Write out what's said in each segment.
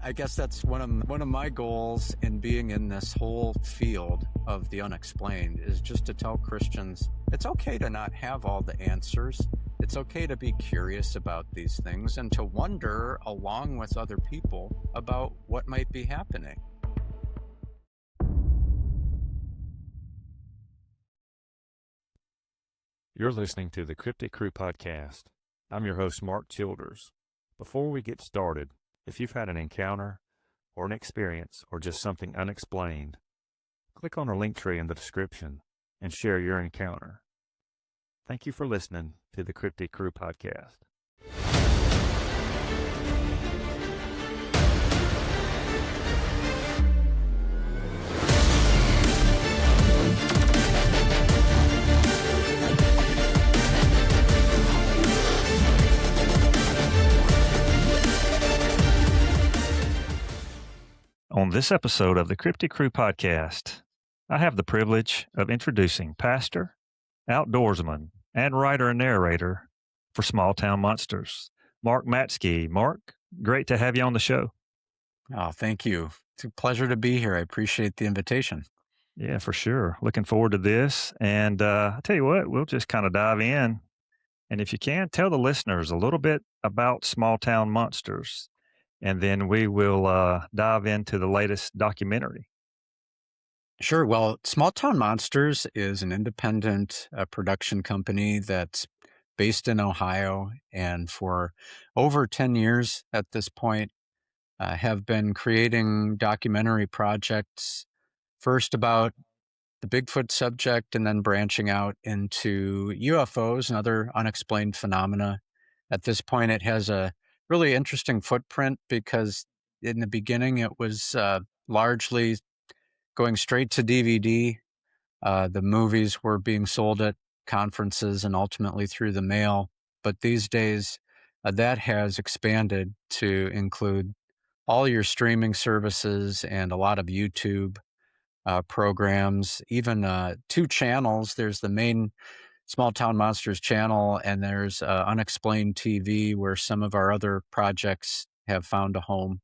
I guess that's one of my goals in being in this whole field of the unexplained is just to tell Christians it's okay to not have all the answers. It's okay to be curious about these things and to wonder along with other people about what might be happening. You're listening to the Cryptic Crew podcast. I'm your host, Mark Childers. Before we get started, if you've had an encounter or an experience or just something unexplained, click on our link tree in the description and share your encounter. Thank you for listening to the Cryptic Crew podcast. On this episode of the Cryptic Crew podcast, I have the privilege of introducing pastor, outdoorsman, and writer and narrator for Small Town Monsters, Mark Matzke. Mark, great to have you on the show. Oh, thank you. It's a pleasure to be here. I appreciate the invitation. Yeah, for sure. Looking forward to this. And I tell you what, we'll just kind of dive in. And if you can, tell the listeners a little bit about Small Town Monsters. And then we will dive into the latest documentary. Sure. Well, Small Town Monsters is an independent production company that's based in Ohio, and for over 10 years at this point, have been creating documentary projects, first about the Bigfoot subject and then branching out into UFOs and other unexplained phenomena. At this point, it has a really interesting footprint because in the beginning, it was largely going straight to DVD. The movies were being sold at conferences and ultimately through the mail. But these days, that has expanded to include all your streaming services and a lot of YouTube programs, even 2 channels. There's the main Small Town Monsters channel, and there's Unexplained TV, where some of our other projects have found a home.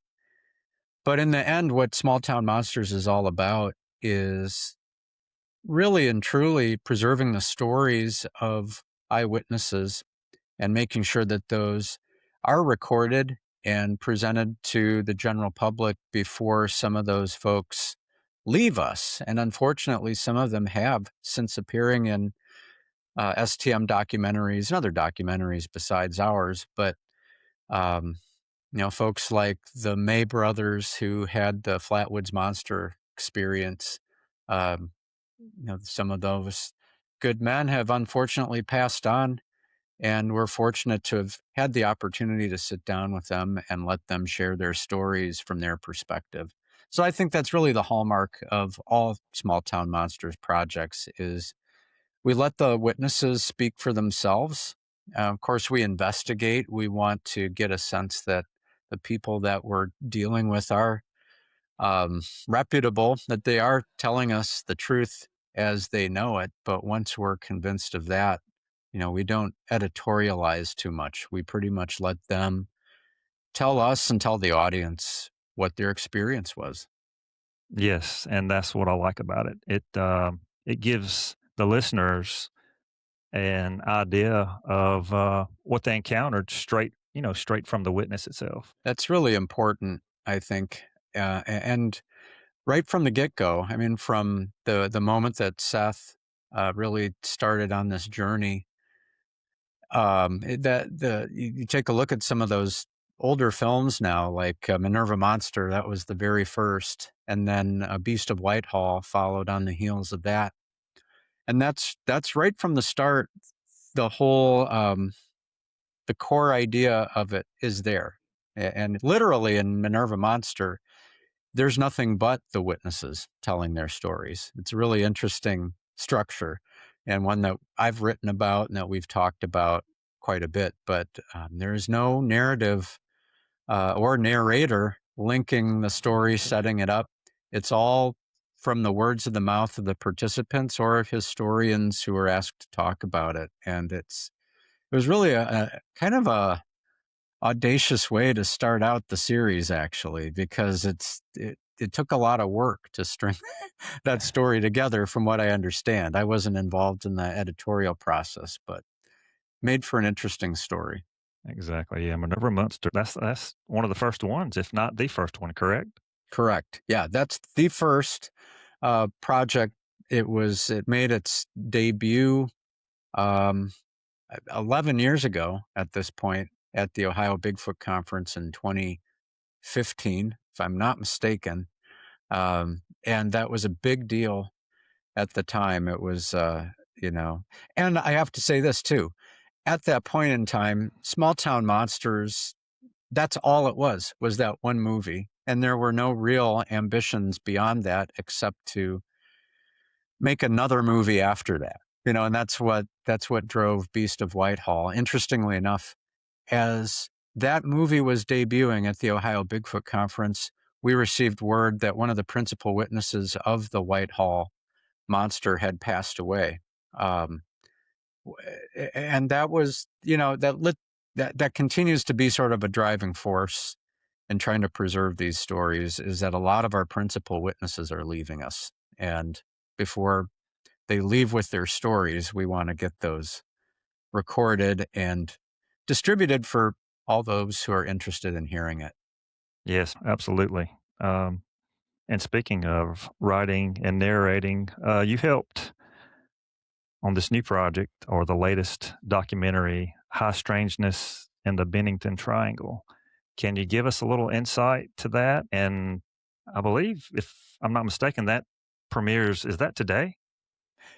But in the end, what Small Town Monsters is all about is really and truly preserving the stories of eyewitnesses and making sure that those are recorded and presented to the general public before some of those folks leave us. And unfortunately, some of them have since appearing in STM documentaries and other documentaries besides ours. But, um, folks like the May brothers who had the Flatwoods Monster experience, um, some of those good men have unfortunately passed on. And we're fortunate to have had the opportunity to sit down with them and let them share their stories from their perspective. So I think that's really the hallmark of all Small Town Monsters projects is we let the witnesses speak for themselves. Of course, we investigate. We want to get a sense that the people that we're dealing with are reputable, that they are telling us the truth as they know it. But once we're convinced of that, we don't editorialize too much. We pretty much let them tell us and tell the audience what their experience was. Yes, and that's what I like about it. It gives the listeners an idea of what they encountered straight from the witness itself. That's really important, I think. And right from the get-go, I mean, from the moment that Seth really started on this journey, you take a look at some of those older films now, like Minerva Monster, that was the very first, and then Beast of Whitehall followed on the heels of that. And that's right from the start. The whole the core idea of it is there, and literally in Minerva Monster, there's nothing but the witnesses telling their stories. It's a really interesting structure, and one that I've written about and that we've talked about quite a bit. But there is no narrative or narrator linking the story, setting it up. It's all from the words of the mouth of the participants or historians who are asked to talk about it. And it was really a kind of audacious way to start out the series, actually, because it took a lot of work to string that story together, from what I understand. I wasn't involved in the editorial process, but made for an interesting story. Exactly. Yeah, Minerva Munster. That's one of the first ones, if not the first one. Correct. Correct. Yeah, that's the first project. It made its debut um, 11 years ago at this point at the Ohio Bigfoot Conference in 2015, if I'm not mistaken. And that was a big deal at the time. It was, you know, and I have to say this too. At that point in time, Small Town Monsters, that's all it was that one movie. And there were no real ambitions beyond that except to make another movie after that. And that's what drove Beast of Whitehall. Interestingly enough, as that movie was debuting at the Ohio Bigfoot Conference, we received word that one of the principal witnesses of the Whitehall monster had passed away. Um, and that was, that continues to be sort of a driving force in trying to preserve these stories, is that a lot of our principal witnesses are leaving us. And before they leave with their stories, we want to get those recorded and distributed for all those who are interested in hearing it. Yes, absolutely. And speaking of writing and narrating, you helped on this new project or the latest documentary, High Strangeness in the Bennington Triangle. Can you give us a little insight to that? And I believe, if I'm not mistaken, that premieres, is that today?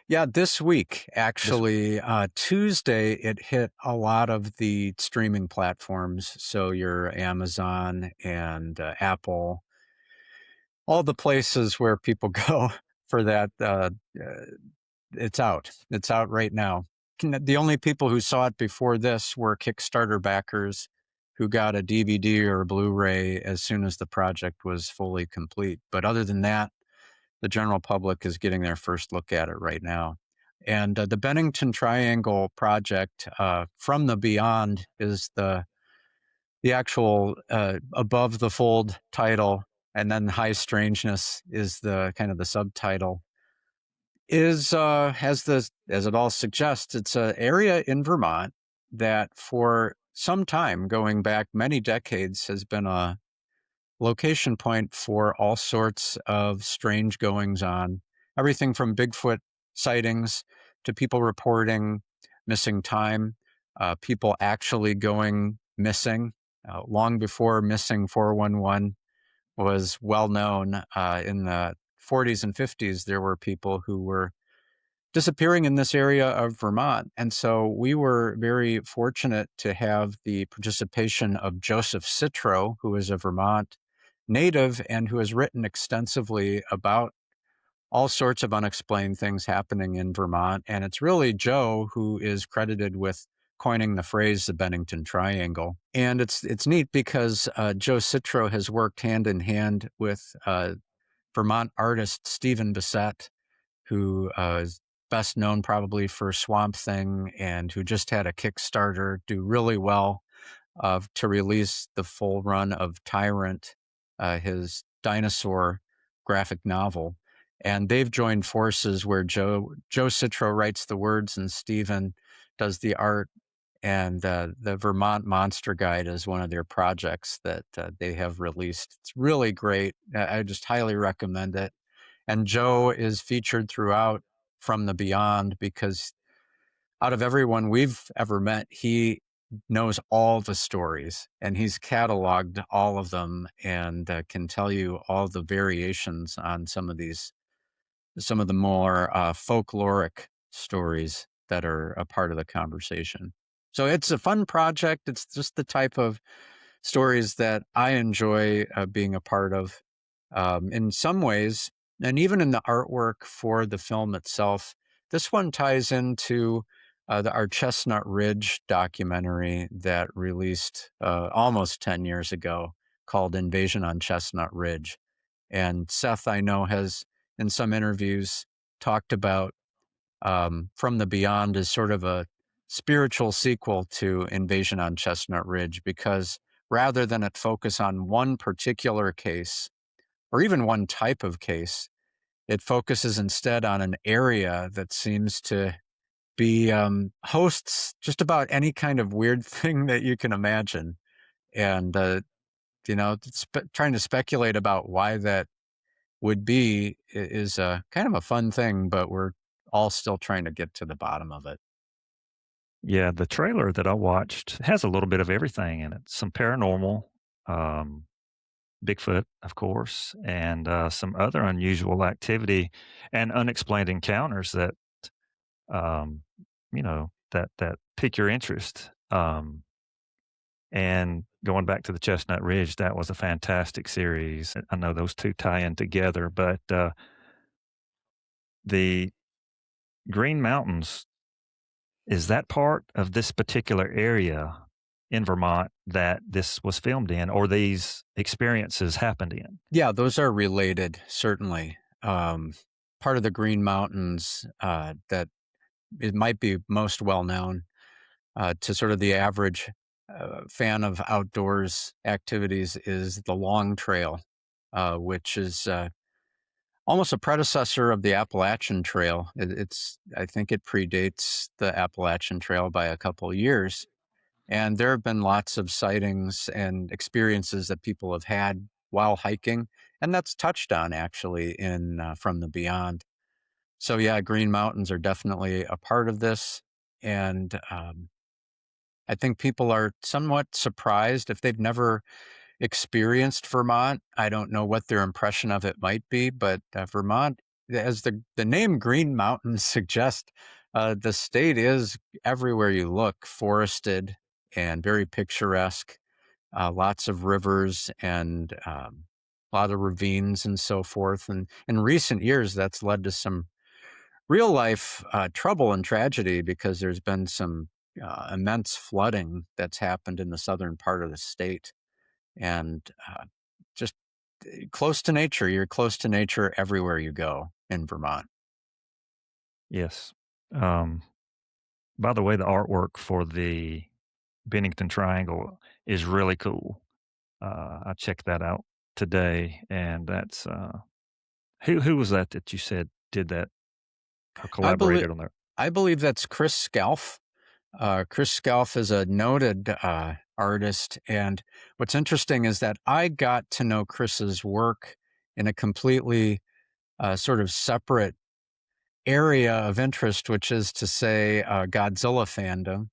Yeah, this week, This actually, Tuesday, it hit a lot of the streaming platforms. So your Amazon and Apple, all the places where people go for that. It's out. It's out right now. The only people who saw it before this were Kickstarter backers who got a DVD or a Blu-ray as soon as the project was fully complete. But other than that, the general public is getting their first look at it right now. And the Bennington Triangle project, From the Beyond, is the actual above the fold title, and then High Strangeness is the kind of the subtitle. Is as it all suggests, it's an area in Vermont that for some time, going back many decades, has been a location point for all sorts of strange goings on. Everything from Bigfoot sightings to people reporting missing time, people actually going missing. Long before missing 411 was well known, in the 40s and 50s, there were people who were disappearing in this area of Vermont. And so we were very fortunate to have the participation of Joseph Citro, who is a Vermont native and who has written extensively about all sorts of unexplained things happening in Vermont. And it's really Joe who is credited with coining the phrase the Bennington Triangle. And it's neat because Joe Citro has worked hand in hand with Vermont artist Stephen Bissett, who is best known probably for Swamp Thing, and who just had a Kickstarter do really well to release the full run of Tyrant, his dinosaur graphic novel. And they've joined forces where Joe Citro writes the words and Stephen does the art. And the Vermont Monster Guide is one of their projects that they have released. It's really great. I just highly recommend it. And Joe is featured throughout From the Beyond because out of everyone we've ever met, he knows all the stories and he's cataloged all of them and can tell you all the variations on some of the more folkloric stories that are a part of the conversation. So it's a fun project. It's just the type of stories that I enjoy being a part of. In some ways, and even in the artwork for the film itself, this one ties into our Chestnut Ridge documentary that released almost 10 years ago called Invasion on Chestnut Ridge. And Seth, I know, has in some interviews talked about From the Beyond as sort of a spiritual sequel to Invasion on Chestnut Ridge, because rather than it focus on one particular case or even one type of case, it focuses instead on an area that seems to be hosts just about any kind of weird thing that you can imagine. And, trying to speculate about why that would be is kind of a fun thing, but we're all still trying to get to the bottom of it. Yeah, the trailer that I watched has a little bit of everything in it. Some paranormal, um, Bigfoot, of course, and some other unusual activity and unexplained encounters that um, that pique your interest. And going back to the Chestnut Ridge, that was a fantastic series. I know those two tie in together, but the Green Mountains, is that part of this particular area in Vermont that this was filmed in, or these experiences happened in? Yeah, those are related, certainly. Um, Part of the Green Mountains that it might be most well known to sort of the average fan of outdoors activities is the Long Trail, which is almost a predecessor of the Appalachian Trail. I think it predates the Appalachian Trail by a couple years. And there have been lots of sightings and experiences that people have had while hiking. And that's touched on actually in From the Beyond. So, yeah, Green Mountains are definitely a part of this. And I think people are somewhat surprised if they've never experienced Vermont. I don't know what their impression of it might be, but Vermont, as the name Green Mountains suggests, the state is everywhere you look, forested and very picturesque. Lots of rivers and a lot of ravines and so forth. And in recent years, that's led to some real life trouble and tragedy because there's been some immense flooding that's happened in the southern part of the state. And just close to nature. You're close to nature everywhere you go in Vermont. Yes. Um, by the way, the artwork for the Bennington Triangle is really cool. I checked that out today, and that's who was that you said did that or I believe collaborated on that? I believe that's Chris Scalf. Chris Scalf is a noted artist, and what's interesting is that I got to know Chris's work in a completely sort of separate area of interest, which is to say, Godzilla fandom.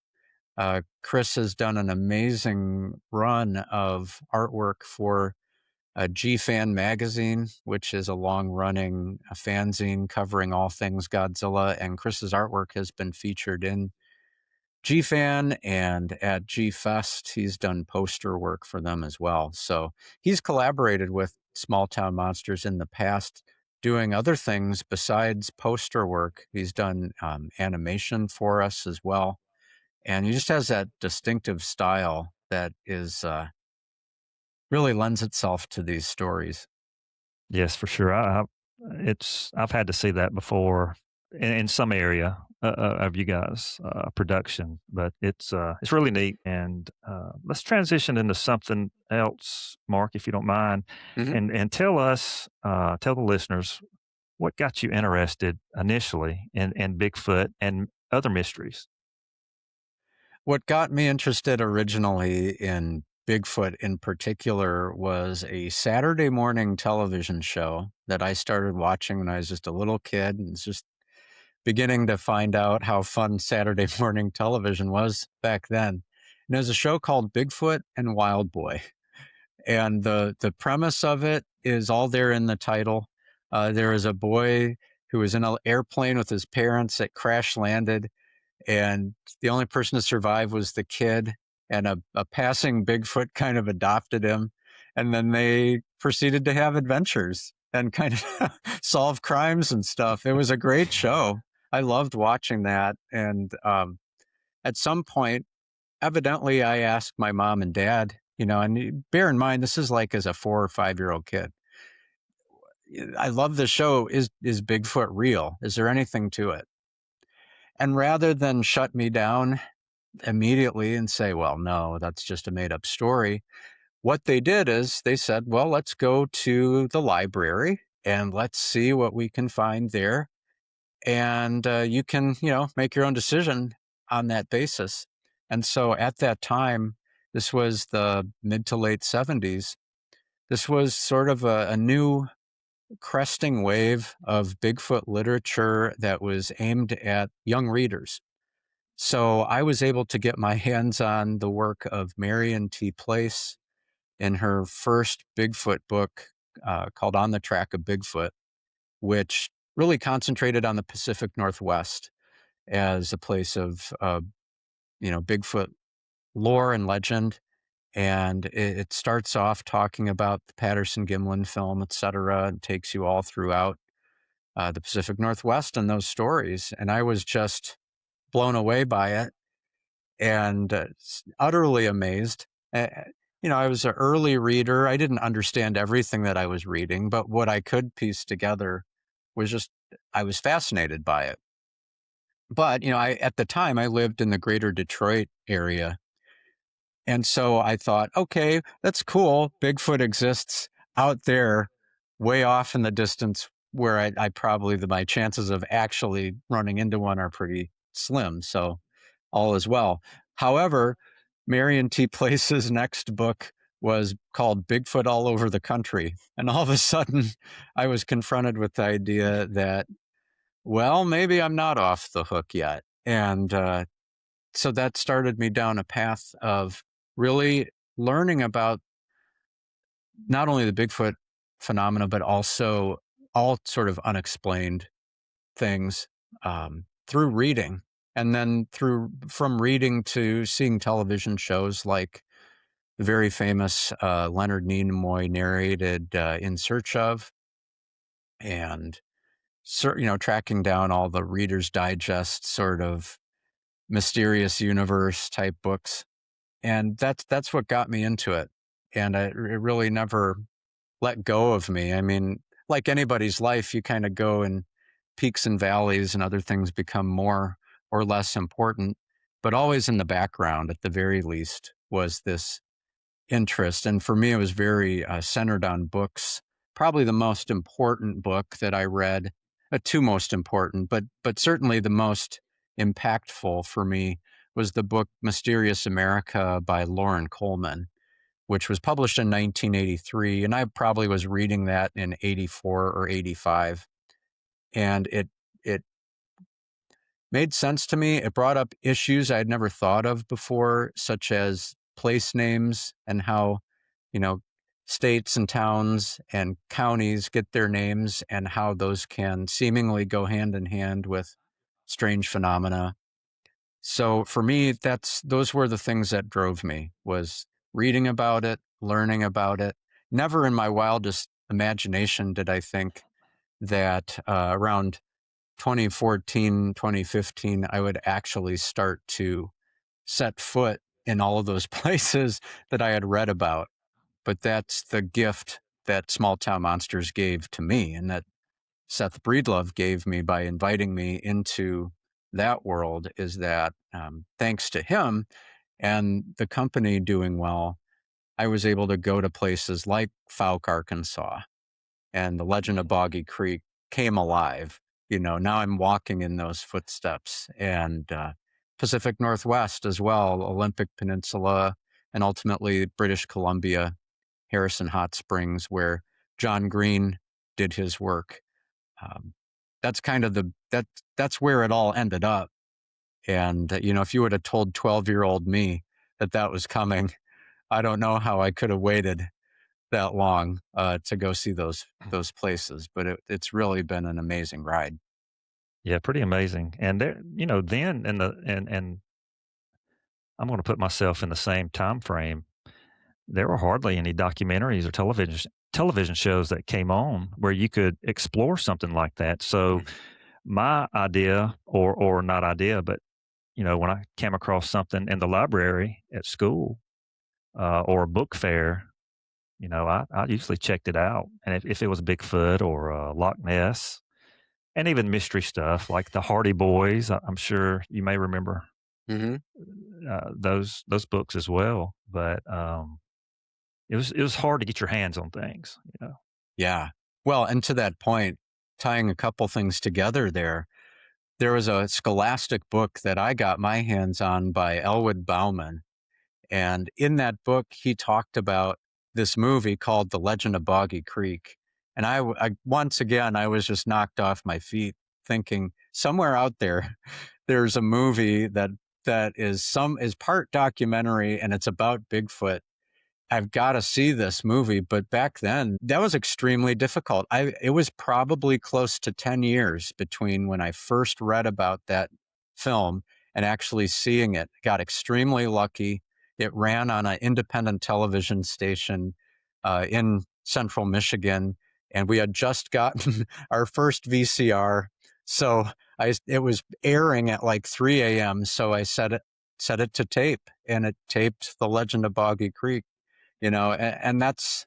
Chris has done an amazing run of artwork for G-Fan magazine, which is a long-running fanzine covering all things Godzilla, and Chris's artwork has been featured in G-Fan and at G-Fest. He's done poster work for them as well. So he's collaborated with Small Town Monsters in the past, doing other things besides poster work. He's done animation for us as well, and he just has that distinctive style that is really lends itself to these stories. Yes, for sure. I've had to see that before in some area of you guys' production, but it's really neat. And let's transition into something else, Mark, if you don't mind, Mhm. and tell the listeners what got you interested initially in Bigfoot and other mysteries. What got me interested originally in Bigfoot in particular was a Saturday morning television show that I started watching when I was just a little kid and was just beginning to find out how fun Saturday morning television was back then. And it was a show called Bigfoot and Wild Boy. And the premise of it is all there in the title. There is a boy who was in an airplane with his parents that crash landed, and the only person to survive was the kid, and a passing Bigfoot kind of adopted him, and then they proceeded to have adventures and kind of solve crimes and stuff. It was a great show. I loved watching that, and at some point, evidently, I asked my mom and dad, and bear in mind, this is like as a 4 or 5 year old kid. I love the show. Is Bigfoot real? Is there anything to it? And rather than shut me down immediately and say, well, no, that's just a made up story, what they did is they said, well, let's go to the library and let's see what we can find there. And you can, make your own decision on that basis. And so at that time, this was the mid to late 70s. This was sort of a new cresting wave of Bigfoot literature that was aimed at young readers. So I was able to get my hands on the work of Marion T. Place in her first Bigfoot book called On the Track of Bigfoot, which really concentrated on the Pacific Northwest as a place of, Bigfoot lore and legend. And it starts off talking about the Patterson Gimlin film, et cetera, and takes you all throughout the Pacific Northwest and those stories. And I was just blown away by it and utterly amazed. I was an early reader. I didn't understand everything that I was reading, but what I could piece together was just, I was fascinated by it. But, at the time I lived in the greater Detroit area. And so I thought, okay, that's cool. Bigfoot exists out there way off in the distance where I probably, my chances of actually running into one are pretty slim. So all is well. However, Marion T. Place's next book was called Bigfoot All Over the Country. And all of a sudden, I was confronted with the idea that, well, maybe I'm not off the hook yet. And so that started me down a path of really learning about not only the Bigfoot phenomena, but also all sort of unexplained things through reading. And then from reading to seeing television shows like the very famous Leonard Nimoy narrated In Search of, and tracking down all the Reader's Digest sort of mysterious universe type books. And that's what got me into it. And it really never let go of me. I mean, like anybody's life, you kind of go in peaks and valleys and other things become more or less important, but always in the background at the very least was this interest. And for me, it was very centered on books. Probably the most important book that I read, two most important, but certainly the most impactful for me was the book Mysterious America by Lauren Coleman, which was published in 1983. And I probably was reading that in 84 or 85. And it made sense to me. It brought up issues I had never thought of before, such as place names and how, you know, states and towns and counties get their names and how those can seemingly go hand in hand with strange phenomena. So for me, those were the things that drove me, was reading about it, learning about it. Never in my wildest imagination did I think that around 2014, 2015, I would actually start to set foot in all of those places that I had read about. But that's the gift that Small Town Monsters gave to me, and that Seth Breedlove gave me by inviting me into that world, is that thanks to him and the company doing well, I was able to go to places like Fouke, Arkansas, and the legend of Boggy Creek came alive. Now I'm walking in those footsteps, and Pacific Northwest as well, Olympic Peninsula, and ultimately British Columbia, Harrison Hot Springs, where John Green did his work. Um, that's kind of that's where it all ended up. And if you would have told 12-year-old me that was coming, I don't know how I could have waited that long to go see those places. But it's really been an amazing ride. Yeah, pretty amazing. And there, then and I'm going to put myself in the same time frame. There were hardly any documentaries or television shows that came on where you could explore something like that. So my idea, or not idea, but when I came across something in the library at school or a book fair, I usually checked it out. And if it was Bigfoot or Loch Ness, and even mystery stuff like the Hardy Boys. I'm sure you may remember Hmm. those books as well. But it was hard to get your hands on things. Yeah. Well, and to that point, tying a couple things together there was a scholastic book that I got my hands on by Elwood Bauman. And in that book, he talked about this movie called The Legend of Boggy Creek. And once again, I was just knocked off my feet thinking somewhere out there, there's a movie that is part documentary and it's about Bigfoot. I've got to see this movie. But back then, that was extremely difficult. It was probably close to 10 years between when I first read about that film and actually seeing it. Got extremely lucky. It ran on an independent television station in central Michigan, and we had just gotten our first VCR. So it was airing at like 3 a.m. So I set it to tape, and it taped The Legend of Boggy Creek. And that's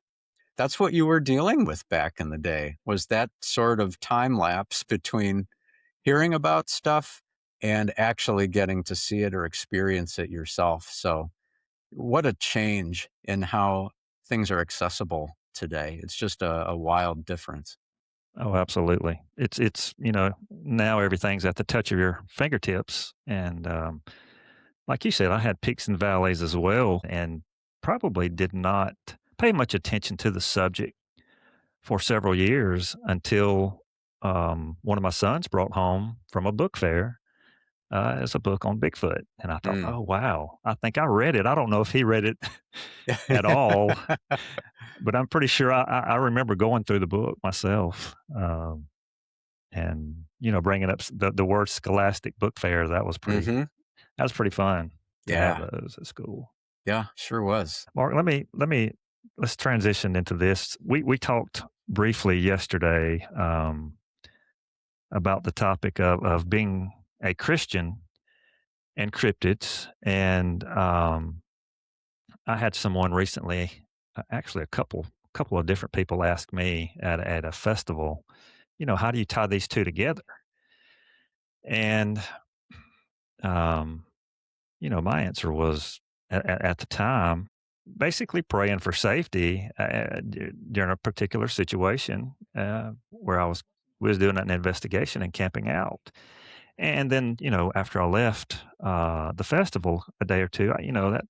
what you were dealing with back in the day, was that sort of time lapse between hearing about stuff and actually getting to see it or experience it yourself. So what a change in how things are accessible today. It's just a wild difference. Oh, absolutely. It's now everything's at the touch of your fingertips, and like you said, I had peaks and valleys as well, and probably did not pay much attention to the subject for several years until one of my sons brought home from a book fair. It's a book on Bigfoot, and I thought, Mm. "Oh wow!" I think I read it. I don't know if he read it at all, but I'm pretty sure I remember going through the book myself. And bringing up the word scholastic book fair, Hmm. that was pretty fun to have Yeah. those at school. Yeah, sure was. Mark, let's transition into this. We talked briefly yesterday about the topic of being a Christian and cryptids, and I had someone recently, actually a couple of different people ask me at a festival, how do you tie these two together? And um, my answer was at the time basically praying for safety during a particular situation where I was doing an investigation and camping out. And then, after I left the festival a day or two, that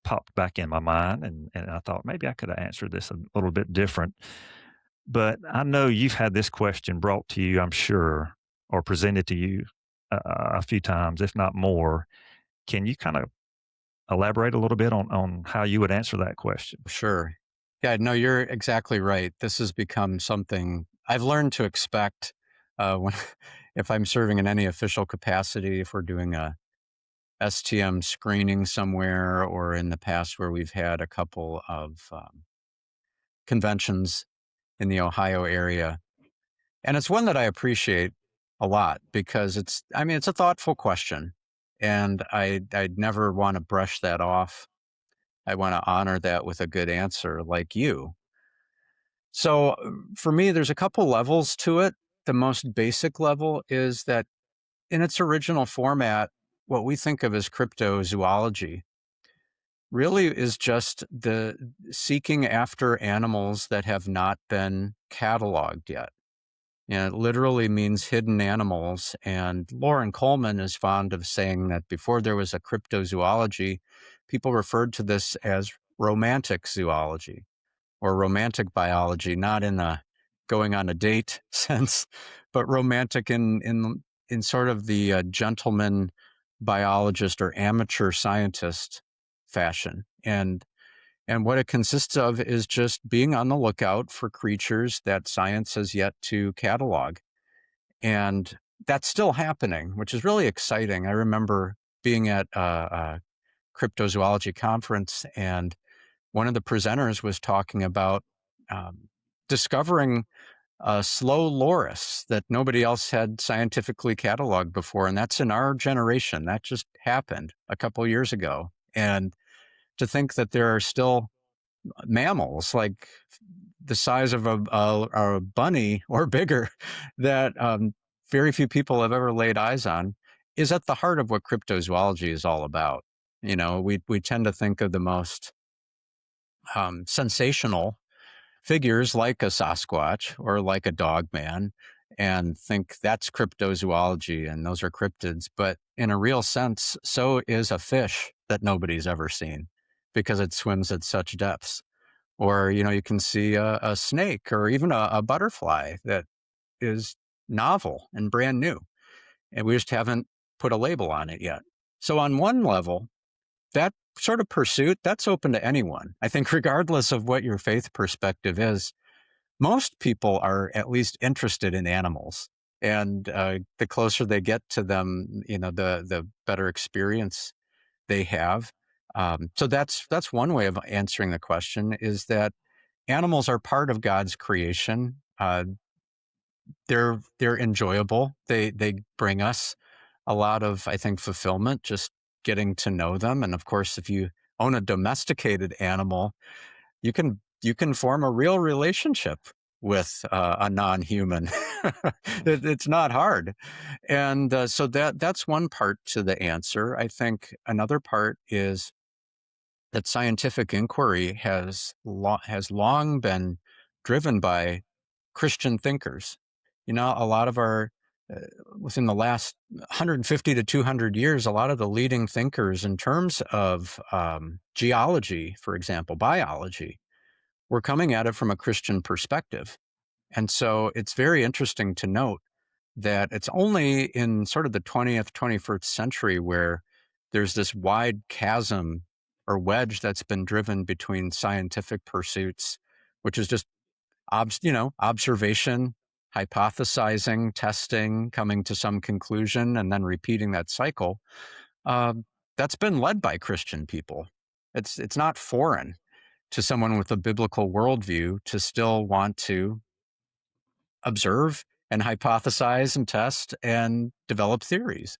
popped back in my mind, and I thought maybe I could have answered this a little bit different. But I know you've had this question brought to you, I'm sure, or presented to you a few times, if not more. Can you kind of elaborate a little bit on how you would answer that question? Sure. Yeah, no, you're exactly right. This has become something I've learned to expect when if I'm serving in any official capacity, if we're doing a STM screening somewhere, or in the past where we've had a couple of conventions in the Ohio area. And it's one that I appreciate a lot because it's a thoughtful question. And I'd never want to brush that off. I want to honor that with a good answer like you. So for me, there's a couple levels to it. The most basic level is that in its original format, what we think of as cryptozoology really is just the seeking after animals that have not been cataloged yet. And it literally means hidden animals. And Lauren Coleman is fond of saying that before there was a cryptozoology, people referred to this as romantic zoology or romantic biology, not in a going on a date sense, but romantic in sort of the gentleman biologist or amateur scientist fashion. And what it consists of is just being on the lookout for creatures that science has yet to catalog. And that's still happening, which is really exciting. I remember being at a cryptozoology conference, and one of the presenters was talking about um, discovering a slow loris that nobody else had scientifically cataloged before. And that's in our generation. That just happened a couple years ago. And to think that there are still mammals like the size of a bunny or bigger that very few people have ever laid eyes on, is at the heart of what cryptozoology is all about. We tend to think of the most sensational figures like a Sasquatch or like a dog man and think that's cryptozoology and those are cryptids. But in a real sense, so is a fish that nobody's ever seen because it swims at such depths. Or, you can see a snake or even a butterfly that is novel and brand new. And we just haven't put a label on it yet. So on one level, that sort of pursuit, that's open to anyone. I think regardless of what your faith perspective is, most people are at least interested in animals. And the closer they get to them, the better experience they have. So that's one way of answering the question, is that animals are part of God's creation. They're enjoyable. They bring us a lot of, I think, fulfillment just getting to know them. And of course, if you own a domesticated animal, you can form a real relationship with a non-human. It's not hard, and so that's one part to the answer. I think another part is that scientific inquiry has long been driven by Christian thinkers. A lot of our uh, within the last 150 to 200 years, a lot of the leading thinkers in terms of geology, for example, biology, were coming at it from a Christian perspective. And so it's very interesting to note that it's only in sort of the 20th, 21st century where there's this wide chasm or wedge that's been driven between scientific pursuits, which is just observation, hypothesizing, testing, coming to some conclusion, and then repeating that cycle. Um, that's been led by Christian people. It's not foreign to someone with a biblical worldview to still want to observe and hypothesize and test and develop theories.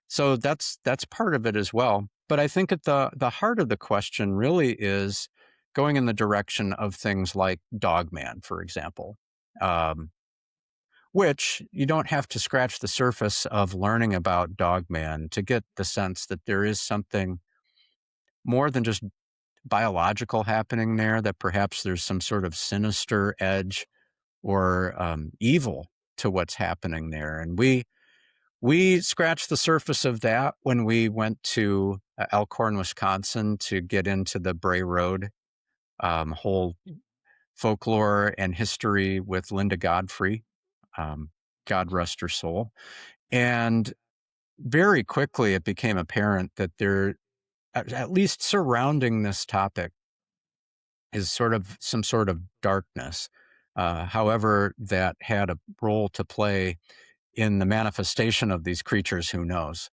So that's part of it as well. But I think at the heart of the question really is going in the direction of things like Dogman, for example, um, which you don't have to scratch the surface of learning about Dogman to get the sense that there is something more than just biological happening there, that perhaps there's some sort of sinister edge or evil to what's happening there. And we scratched the surface of that when we went to Elkhorn, Wisconsin, to get into the Bray Road whole folklore and history with Linda Godfrey, um, God rest her soul. And very quickly, it became apparent that there, at least surrounding this topic, is sort of some sort of darkness. However, that had a role to play in the manifestation of these creatures, who knows?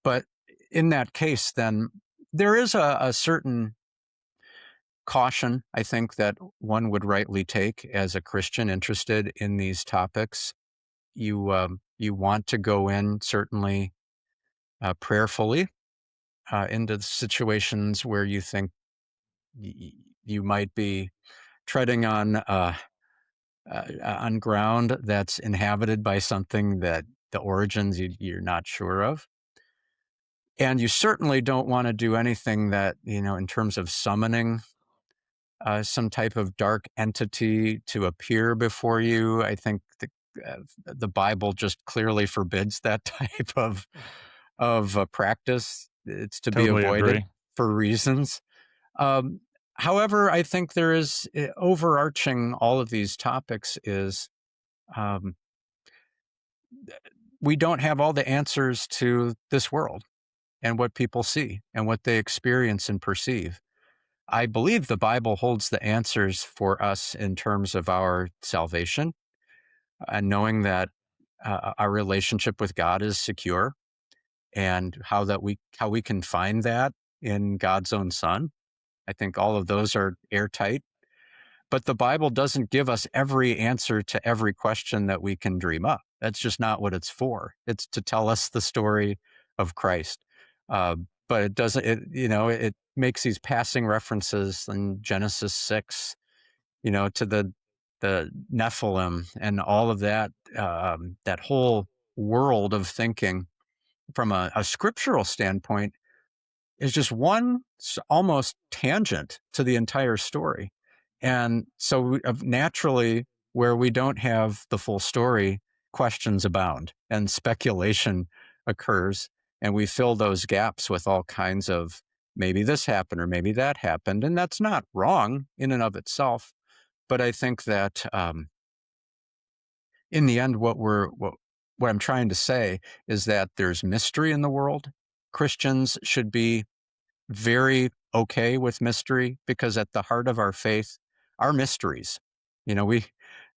But in that case, then there is a certain caution, I think, that one would rightly take as a Christian interested in these topics. You want to go in certainly prayerfully into situations where you think you might be treading on ground that's inhabited by something that the origins you're not sure of. And you certainly don't want to do anything that, in terms of summoning some type of dark entity to appear before you. I think the Bible just clearly forbids that type of practice. It's to be Totally avoided agree. for reasons. Um, However, I think there is overarching all of these topics is um, we don't have all the answers to this world and what people see and what they experience and perceive. I believe the Bible holds the answers for us in terms of our salvation and knowing that our relationship with God is secure, and how we can find that in God's own Son. I think all of those are airtight. But the Bible doesn't give us every answer to every question that we can dream up. That's just not what it's for. It's to tell us the story of Christ. Uh, but it doesn't. It makes these passing references in Genesis 6, to the the Nephilim and all of that, that whole world of thinking from a scriptural standpoint is just one almost tangent to the entire story. And so naturally, where we don't have the full story, questions abound and speculation occurs. And we fill those gaps with all kinds of maybe this happened or maybe that happened. And that's not wrong in and of itself. But I think that in the end, what I'm trying to say is that there's mystery in the world. Christians should be very okay with mystery because at the heart of our faith are mysteries. You know,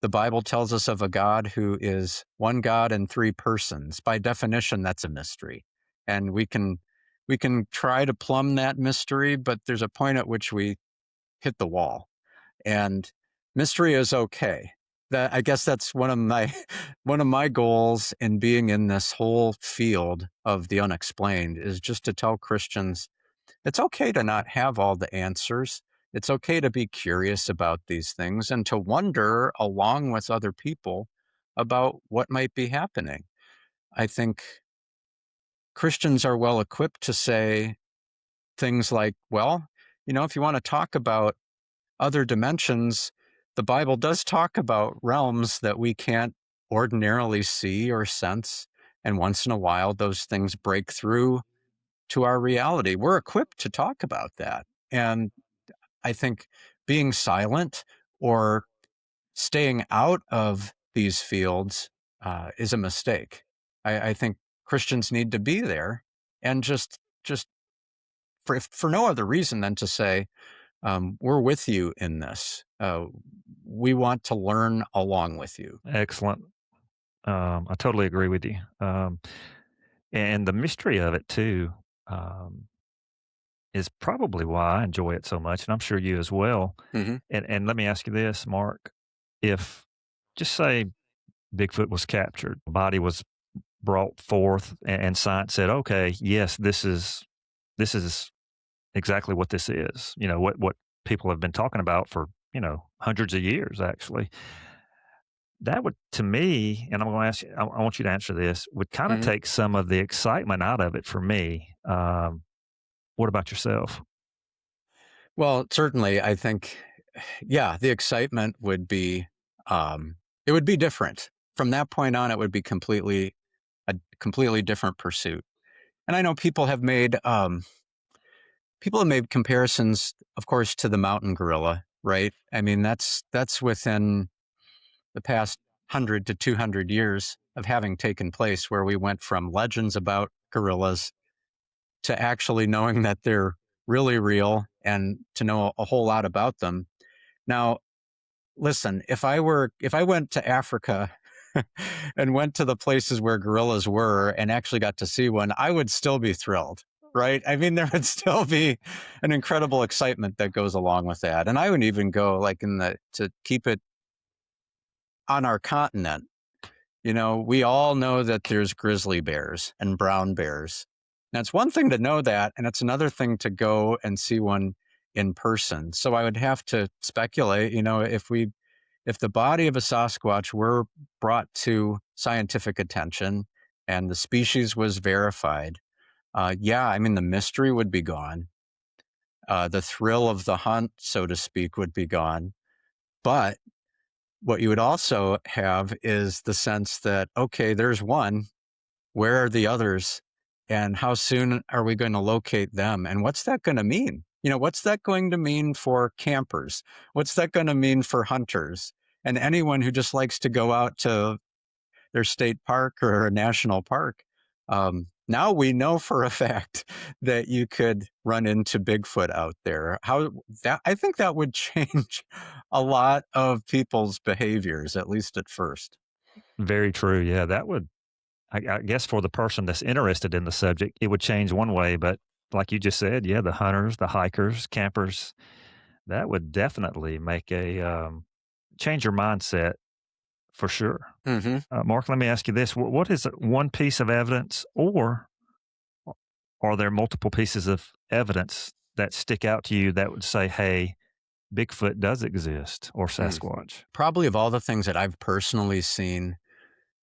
the Bible tells us of a God who is one God in three persons. By definition, that's a mystery. And we can try to plumb that mystery, but there's a point at which we hit the wall. And mystery is okay. That I guess that's one of my goals in being in this whole field of the unexplained is just to tell Christians it's okay to not have all the answers. It's okay to be curious about these things and to wonder along with other people about what might be happening. I think Christians are well equipped to say things like, well, if you want to talk about other dimensions, the Bible does talk about realms that we can't ordinarily see or sense. And once in a while, those things break through to our reality. We're equipped to talk about that. And I think being silent or staying out of these fields is a mistake. I think Christians need to be there and just for no other reason than to say, we're with you in this. We want to learn along with you. Excellent. I totally agree with you. And the mystery of it too um, is probably why I enjoy it so much, and I'm sure you as well. Hmm. And let me ask you this, Mark: if just say Bigfoot was captured, the body was brought forth, and science said, "Okay, yes, this is exactly what this is." You know what people have been talking about for hundreds of years, actually. That would, to me, and I'm going to ask you, I want you to answer this, would kind of Hmm. take some of the excitement out of it for me. What about yourself? Well, certainly, I think, yeah, the excitement would be, it would be different. From that point on, it would be a completely different pursuit. And I know people have made comparisons, of course, to the mountain gorilla, right? I mean, that's within the past 100 to 200 years of having taken place, where we went from legends about gorillas to actually knowing that they're really real and to know a whole lot about them. Now, listen, if I went to Africa and went to the places where gorillas were and actually got to see one, I would still be thrilled, right? I mean, there would still be an incredible excitement that goes along with that. And I would even go like to keep it on our continent. We all know that there's grizzly bears and brown bears. Now, it's one thing to know that, and it's another thing to go and see one in person. So I would have to speculate, if the body of a Sasquatch were brought to scientific attention and the species was verified, yeah, I mean, the mystery would be gone. The thrill of the hunt, so to speak, would be gone. But what you would also have is the sense that, okay, there's one. Where are the others? And how soon are we going to locate them? And what's that going to mean? What's that going to mean for campers? What's that going to mean for hunters? And anyone who just likes to go out to their state park or a national park. Now we know for a fact that you could run into Bigfoot out there. I think that would change a lot of people's behaviors, at least at first. Very true. Yeah, that would, I guess, for the person that's interested in the subject, it would change one way. But like you just said, yeah, the hunters, the hikers, campers, that would definitely make change your mindset for sure. Hmm. Mark, let me ask you this: what is one piece of evidence, or are there multiple pieces of evidence that stick out to you that would say, "Hey, Bigfoot does exist or Hmm. Sasquatch? Probably of all the things that I've personally seen,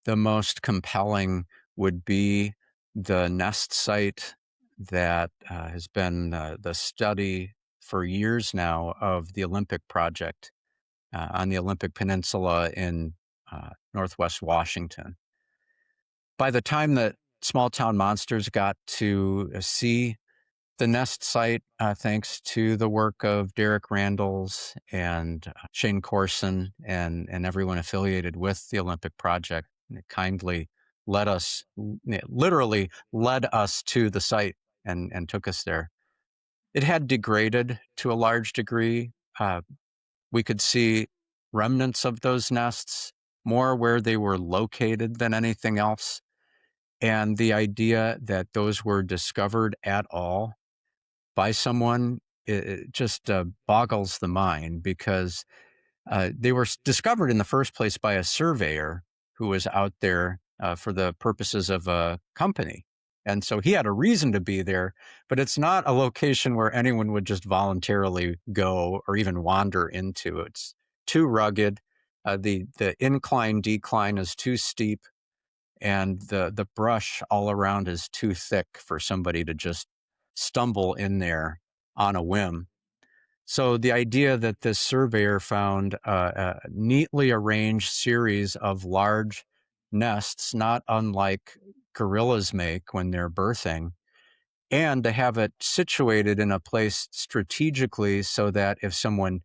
the most compelling would be the nest site that has been the study for years now of the Olympic project on the Olympic Peninsula in Northwest Washington. By the time that Small Town Monsters got to see the nest site, thanks to the work of Derek Randalls and Shane Corson and everyone affiliated with the Olympic project, it kindly led us, literally led us to the site and took us there. It had degraded to a large degree. Uh, we could see remnants of those nests more where they were located than anything else. And the idea that those were discovered at all by someone, it just boggles the mind because they were discovered in the first place by a surveyor who was out there for the purposes of a company. And so he had a reason to be there, but it's not a location where anyone would just voluntarily go or even wander into. It's too rugged. The incline decline is too steep, and the brush all around is too thick for somebody to just stumble in there on a whim. So the idea that this surveyor found a neatly arranged series of large nests, not unlike gorillas make when they're birthing, and to have it situated in a place strategically so that if someone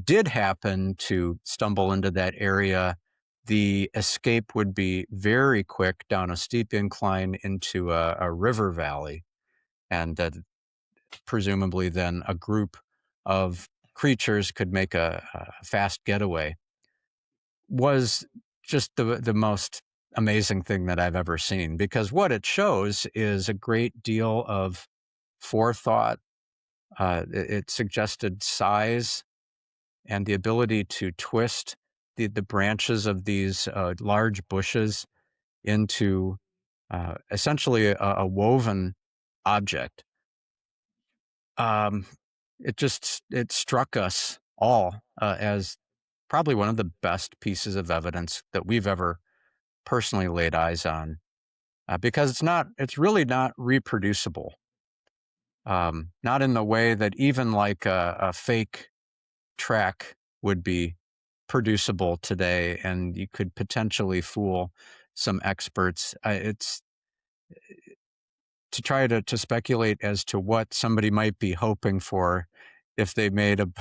did happen to stumble into that area, the escape would be very quick down a steep incline into a river valley. And that presumably then a group of creatures could make a fast getaway, was just the most amazing thing that I've ever seen, because what it shows is a great deal of forethought. It suggested size and the ability to twist the branches of these large bushes into essentially a woven object. Um, it struck us all as probably one of the best pieces of evidence that we've ever personally laid eyes on, because it's really not reproducible. Not in the way that even like a fake track would be producible today, and you could potentially fool some experts. It's to try to speculate as to what somebody might be hoping for if they did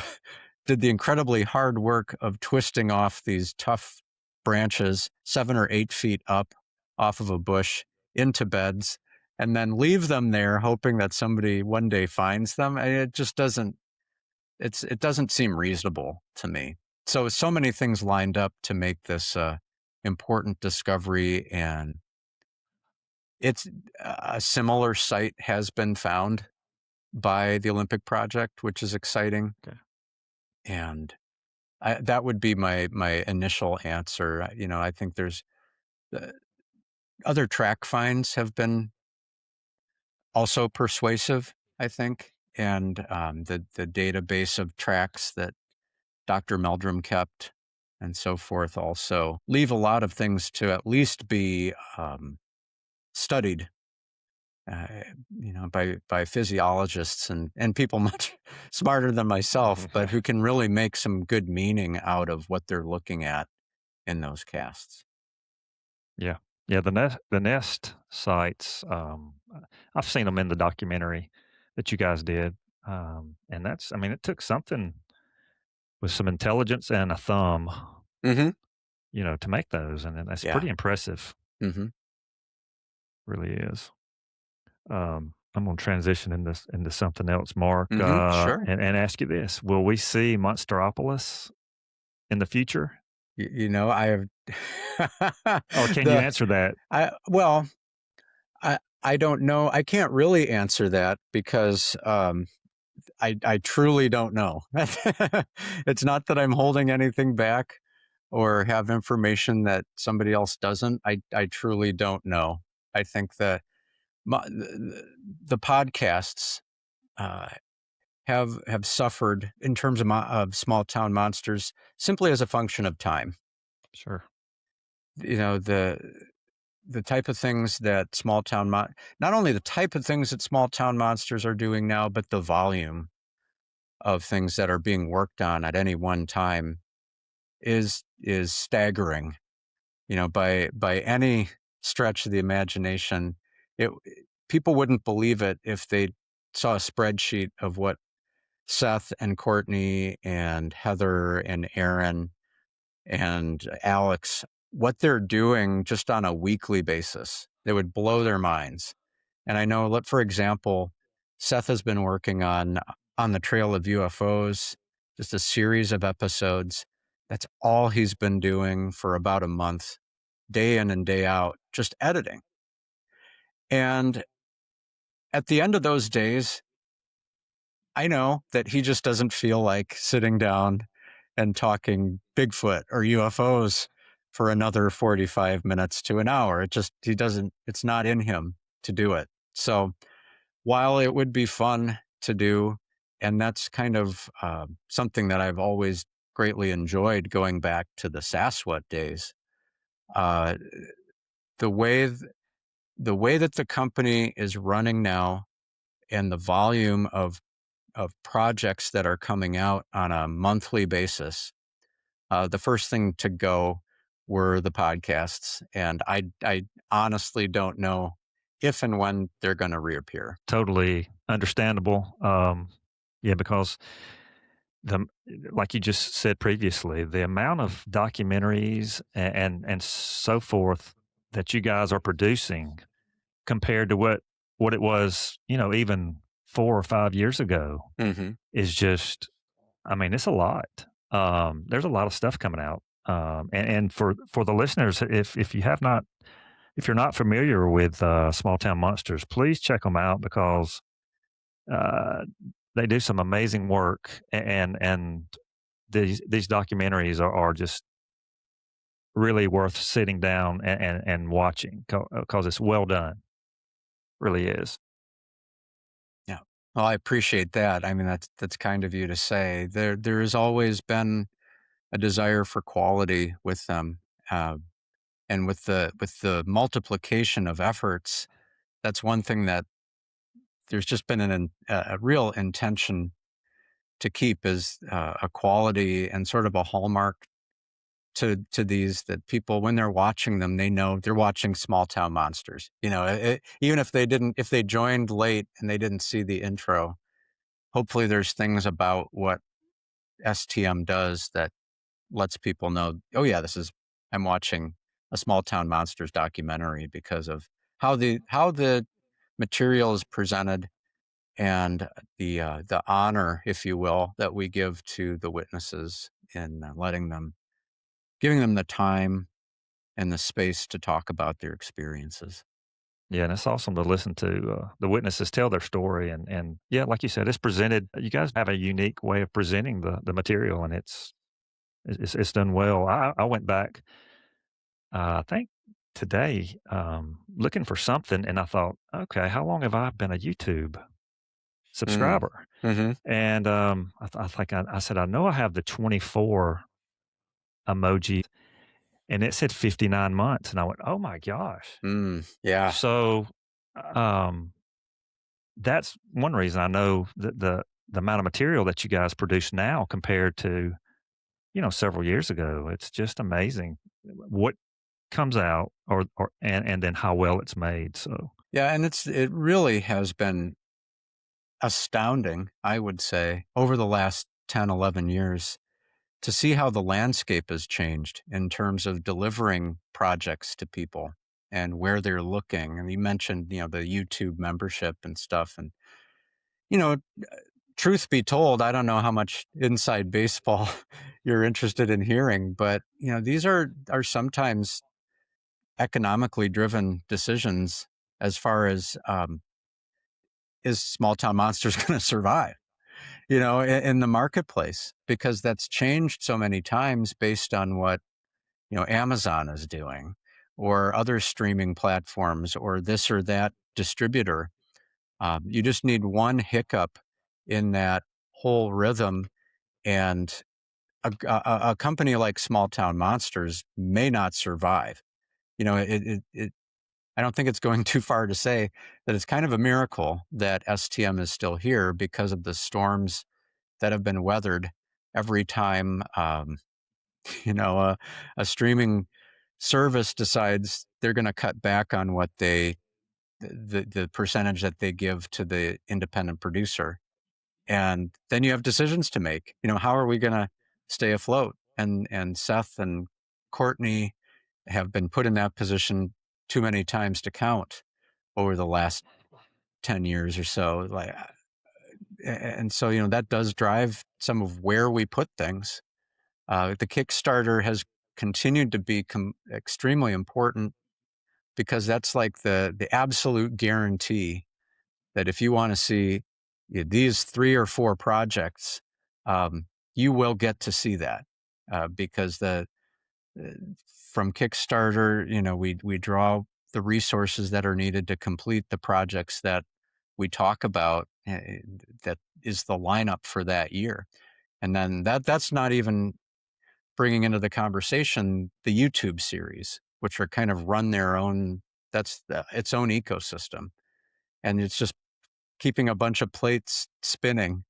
the incredibly hard work of twisting off these tough branches 7 or 8 feet up off of a bush into beds and then leave them there hoping that somebody one day finds them. It just it doesn't seem reasonable to me. So many things lined up to make this important discovery, and it's a similar site has been found by the Olympic project, which is exciting. Okay. And that would be my initial answer. I think there's uh, other track finds have been also persuasive, I think, and the database of tracks that Dr. Meldrum kept and so forth also leave a lot of things to at least be studied, uh, by physiologists and people much smarter than myself, but who can really make some good meaning out of what they're looking at in those casts. Yeah. Yeah, the nest sites, I've seen them in the documentary that you guys did, and I mean, it took something with some intelligence and a thumb, Hmm. to make those, and that's Yeah. pretty impressive, Hmm. really is. I'm gonna transition into something else, Mark, Sure. and ask you this: will we see Monsteropolis in the future, I have or can you the answer that? I well I don't know. I can't really answer that because I truly don't know. It's not that I'm holding anything back or have information that somebody else doesn't. I truly don't know. I think that the podcasts uh, have suffered in terms of, of small town monsters simply as a function of time. Sure. You know, the type of things that not only the type of things that small town monsters are doing now, but the volume of things that are being worked on at any one time is staggering. You know, by any stretch of the imagination, it people wouldn't believe it if they saw a spreadsheet of what Seth and Courtney and Heather and Aaron and Alex, what they're doing just on a weekly basis. They would blow their minds. And I know, for example, Seth has been working on the Trail of UFOs, just a series of episodes. That's all he's been doing for about a month, day in and day out, just editing. And at the end of those days, I know that he just doesn't feel like sitting down and talking Bigfoot or UFOs for another 45 minutes to an hour. He doesn't, it's not in him to do it. So while it would be fun to do, and that's kind of something that I've always greatly enjoyed going back to the Sasquatch days, uh, the way the way that the company is running now and the volume of projects that are coming out on a monthly basis, the first thing to go were the podcasts, and I honestly don't know if and when they're going to reappear. Totally understandable. Yeah, because the like you just said previously, the amount of documentaries and so forth that you guys are producing compared to what it was, even 4 or 5 years ago Hmm. is just, I mean, it's a lot. There's a lot of stuff coming out. And for the listeners, if you're not familiar with Small Town Monsters, please check them out because uh, they do some amazing work, and these documentaries are just really worth sitting down and watching because it's well done. Really is. Yeah. Well, I appreciate that. I mean, that's kind of you to say. There has always been a desire for quality with them, uh, and with the multiplication of efforts. That's one thing that there's just been a real intention to keep is a quality and sort of a hallmark to these, that people, when they're watching them, they know they're watching small town monsters. You know, even if they joined late and they didn't see the intro, hopefully there's things about what STM does that lets people know, oh yeah, I'm watching a small town monsters documentary because of how the material is presented, and the honor, if you will, that we give to the witnesses in giving them the time and the space to talk about their experiences. Yeah, and it's awesome to listen to the witnesses tell their story, and yeah, like you said, it's presented. You guys have a unique way of presenting the material, and it's done well. I went back, I think today, looking for something, and I thought, okay, how long have I been a YouTube Mm. subscriber? Hmm. And I think I said I know I have the 24 emoji, and it said 59 months, and I went, oh my gosh. Mm. Yeah. So, um, that's one reason I know that the amount of material that you guys produce now compared to, several years ago, it's just amazing what comes out and then how well it's made. So, Yeah, and it really has been astounding, I would say, over the last 10, 11 years to see how the landscape has changed in terms of delivering projects to people and where they're looking. And you mentioned, the YouTube membership and stuff. And, you know, truth be told, I don't know how much inside baseball you're interested in hearing, but, these are sometimes economically driven decisions as far as, is small town monsters going to survive, in the marketplace, because that's changed so many times based on what, Amazon is doing or other streaming platforms or this or that distributor. You just need one hiccup in that whole rhythm. And a company like Small Town Monsters may not survive. You know, I don't think it's going too far to say that it's kind of a miracle that STM is still here because of the storms that have been weathered every time, you know, a streaming service decides they're going to cut back on what the percentage that they give to the independent producer. And then you have decisions to make. You know, how are we going to stay afloat? And Seth and Courtney have been put in that position too many times to count over the last 10 years or so. And so, you know, that does drive some of where we put things. The Kickstarter has continued to be extremely important because that's like the absolute guarantee that if you want to see these 3 or 4 projects, you will get to see that because uh, from Kickstarter, you know, we draw the resources that are needed to complete the projects that we talk about. That is the lineup for that year, and then that's not even bringing into the conversation the YouTube series, which are kind of run their own. That's its own ecosystem, and it's just keeping a bunch of plates spinning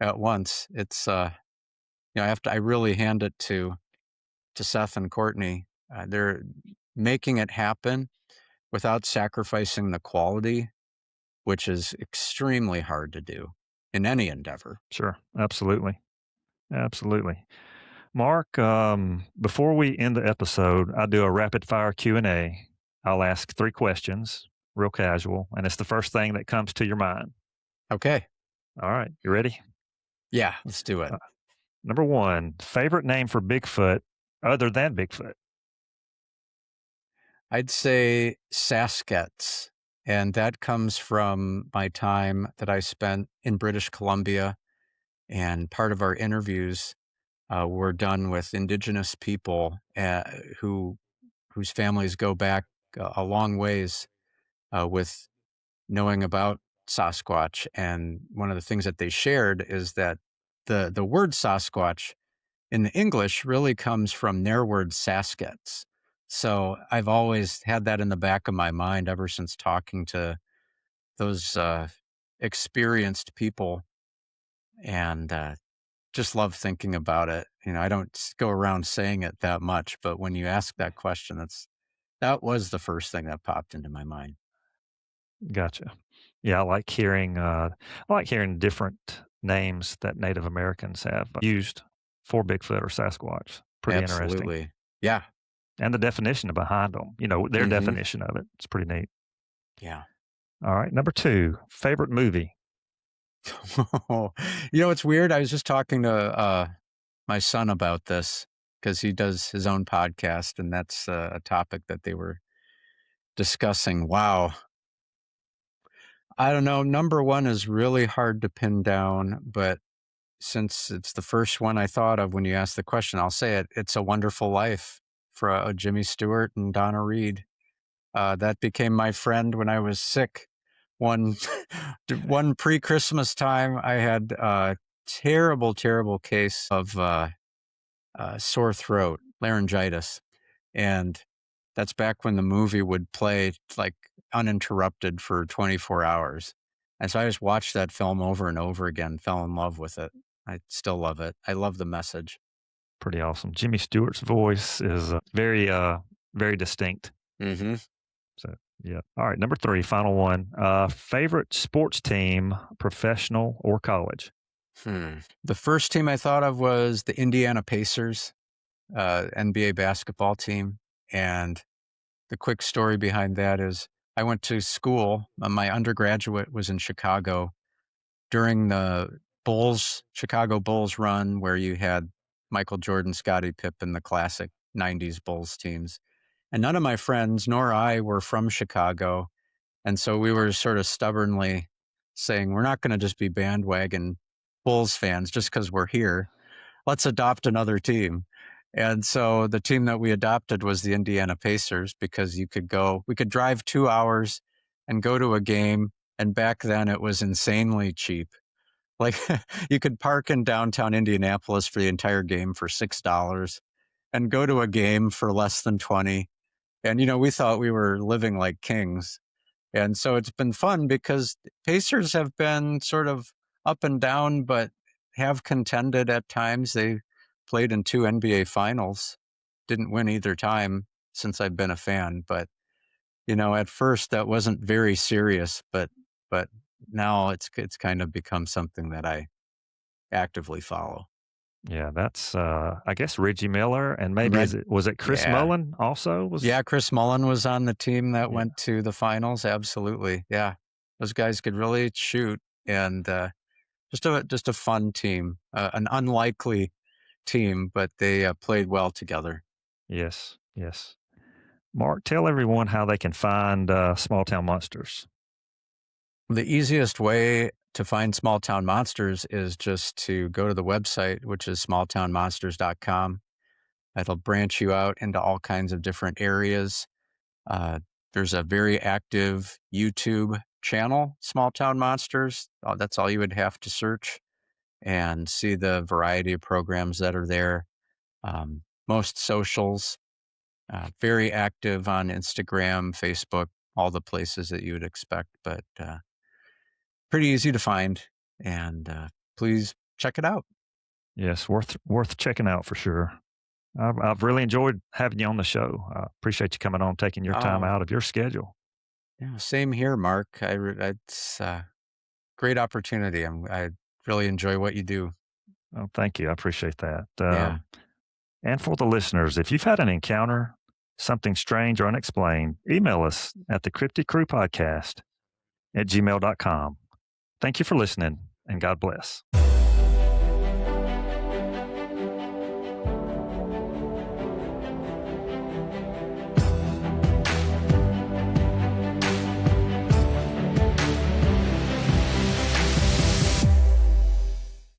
at once. It's you know, I really hand it to Seth and Courtney. They're making it happen without sacrificing the quality, which is extremely hard to do in any endeavor. Sure. Absolutely. Absolutely. Mark, before we end the episode, I do a rapid fire Q&A. I'll ask 3 questions, real casual, and it's the first thing that comes to your mind. Okay. All right. You ready? Yeah, let's do it. Number 1, favorite name for Bigfoot other than Bigfoot? I'd say Saskets, and that comes from my time that I spent in British Columbia, and part of our interviews were done with Indigenous people whose families go back a long ways with knowing about Sasquatch. And one of the things that they shared is that the word Sasquatch in the English really comes from their word Saskets. So I've always had that in the back of my mind ever since talking to those experienced people, and just love thinking about it. You know, I don't go around saying it that much, but when you ask that question, that was the first thing that popped into my mind. Gotcha. Yeah, I like hearing different names that Native Americans have used for Bigfoot or Sasquatch. Pretty interesting. Absolutely. Yeah. And the definition behind them, you know, their Hmm. definition of it. It's pretty neat. Yeah. All right. Number 2, favorite movie. You know, it's weird. I was just talking to my son about this because he does his own podcast, and that's a topic that they were discussing. Wow. I don't know. Number 1 is really hard to pin down, but since it's the first one I thought of when you asked the question, I'll say it. It's A Wonderful Life for Jimmy Stewart and Donna Reed. That became my friend when I was sick. One, one pre-Christmas time, I had a terrible, terrible case of sore throat, laryngitis, and that's back when the movie would play like uninterrupted for 24 hours. And so I just watched that film over and over again, fell in love with it. I still love it. I love the message. Pretty awesome. Jimmy Stewart's voice is very distinct. Mm-hmm. So, yeah. All right. Number 3, final one. Favorite sports team, professional or college? The first team I thought of was the Indiana Pacers, NBA basketball team. And the quick story behind that is I went to school. My undergraduate was in Chicago during the Chicago Bulls run, where you had Michael Jordan, Scottie Pippen, the classic 90s Bulls teams. And none of my friends nor I were from Chicago. And so we were sort of stubbornly saying, we're not going to just be bandwagon Bulls fans just because we're here. Let's adopt another team. And so the team that we adopted was the Indiana Pacers because we could drive 2 hours and go to a game. And back then it was insanely cheap, Like you could park in downtown Indianapolis for the entire game for $6 and go to a game for less than 20. And, we thought we were living like kings. And so it's been fun because Pacers have been sort of up and down, but have contended at times. They played in 2 NBA finals, didn't win either time since I've been a fan. But, at first that wasn't very serious, but now it's kind of become something that I actively follow. Yeah, that's, I guess Reggie Miller and maybe Red, was it Chris yeah. Mullin also was? Yeah, Chris Mullin was on the team that Yeah. went to the finals, absolutely, yeah. Those guys could really shoot, and, just a fun team, an unlikely team, but they, played well together. Yes, yes. Mark, tell everyone how they can find, Small Town Monsters. The easiest way to find Small Town Monsters is just to go to the website, which is smalltownmonsters.com. It'll branch you out into all kinds of different areas. Uh, there's a very active YouTube channel, Small Town Monsters. That's all you would have to search and see the variety of programs that are there. Most socials, very active on Instagram, Facebook, all the places that you would expect, but pretty easy to find. And please check it out. Yes, worth checking out for sure. I've really enjoyed having you on the show. I appreciate you coming on, taking your time Oh, out of your schedule. yeah, same here, Mark. It's a great opportunity. I really enjoy what you do. Oh, thank you. I appreciate that. Yeah. And for the listeners, if you've had an encounter, something strange or unexplained, email us at the Cryptic Crew Podcast at gmail.com. Thank you for listening, and God bless.